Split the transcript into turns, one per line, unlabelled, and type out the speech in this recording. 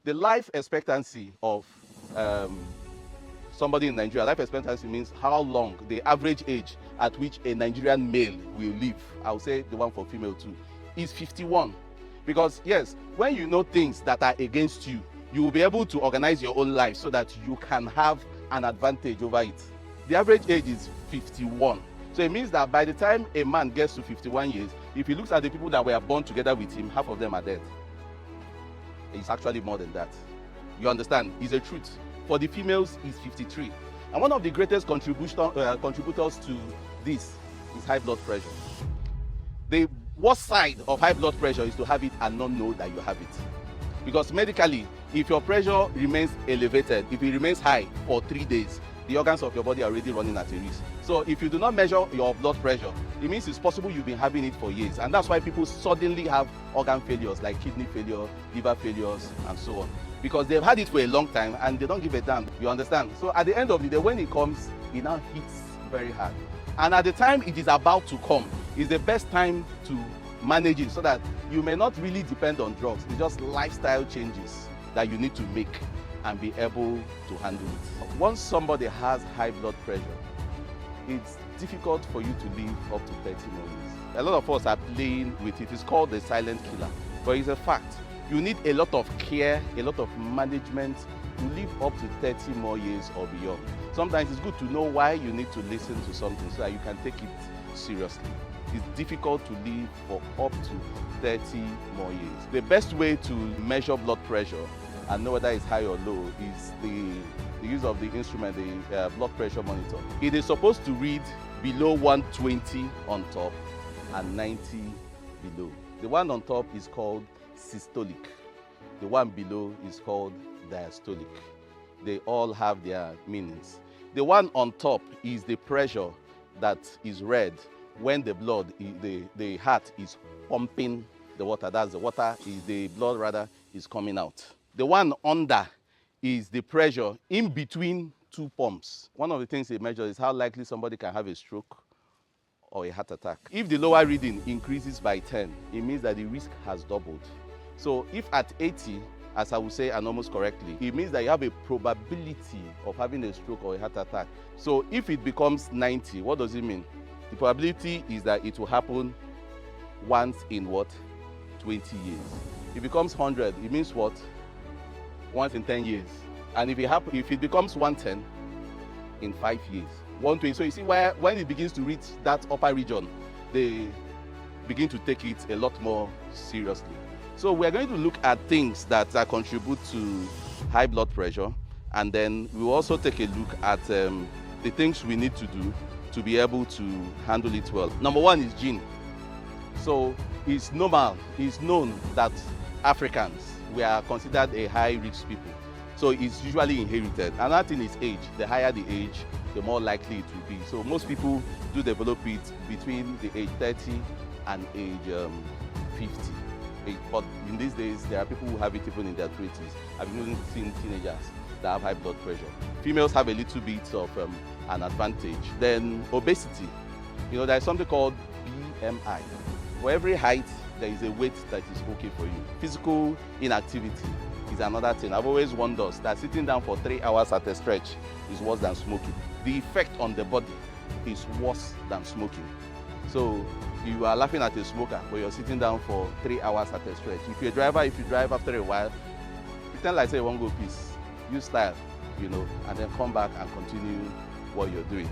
The life expectancy of somebody in Nigeria, life expectancy means how long, the average age at which a Nigerian male will live, I would say the one for female too, is 51. Because yes, when you know things that are against you, you will be able to organize your own life so that you can have an advantage over it. The average age is 51. So it means that by the time a man gets to 51 years, if he looks at the people that were born together with him, half of them are dead. It's actually more than that. You understand? It's a truth. For the females, it's 53. And one of the greatest contributors to this is high blood pressure. The worst side of high blood pressure is to have it and not know that you have it. Because medically, if your pressure remains elevated, if it remains high for 3 days, the organs of your body are already running at a risk. So if you do not measure your blood pressure, it means it's possible you've been having it for years. And that's why people suddenly have organ failures like kidney failure, liver failures, and so on. Because they've had it for a long time and they don't give a damn. You understand? So at the end of the day, when it comes, it now hits very hard. And at the time it is about to come, is the best time to manage it so that you may not really depend on drugs. It's just lifestyle changes that you need to make and be able to handle it. Once somebody has high blood pressure, it's difficult for you to live up to 30 more years. A lot of us are playing with it. It's called the silent killer, but it's a fact. You need a lot of care, a lot of management to live up to 30 more years or beyond. Sometimes it's good to know why you need to listen to something so that you can take it seriously. It's difficult to live for up to 30 more years. The best way to measure blood pressure and know whether it's high or low is the use of the instrument, the blood pressure monitor. It is supposed to read below 120 on top and 90 below. The one on top is called systolic. The one below is called diastolic. They all have their meanings. The one on top is the pressure that is read when the blood, the heart is pumping the water. That's the water, the blood rather, is coming out. The one under is the pressure in between two pumps. One of the things they measure is how likely somebody can have a stroke or a heart attack. If the lower reading increases by 10, it means that the risk has doubled. So if at 80, as I would say and almost correctly, it means that you have a probability of having a stroke or a heart attack. So if it becomes 90, what does it mean? The probability is that it will happen once in what? 20 years. If it becomes 100, it means what? Once in 10 years. And if it becomes 110, in 5 years. 120. So you see why when it begins to reach that upper region, they begin to take it a lot more seriously. So we're going to look at things that contribute to high blood pressure, and then we'll also take a look at the things we need to do to be able to handle it well. Number one is gene. So it's normal, it's known that Africans, we are considered a high-risk people. So it's usually inherited. Another thing is age. The higher the age, the more likely it will be. So most people do develop it between the age 30 and age 50. But in these days, there are people who have it even in their 20s. I've even seen teenagers that have high blood pressure. Females have a little bit of an advantage. Then obesity. You know, there's something called BMI. For every height, there is a weight that is okay for you. Physical inactivity is another thing. I've always wondered that sitting down for 3 hours at a stretch is worse than smoking. The effect on the body is worse than smoking. So you are laughing at a smoker, but you're sitting down for 3 hours at a stretch. If you're a driver, if you drive after a while, pretend like say you won't go peace. Use style, you know, and then come back and continue what you're doing.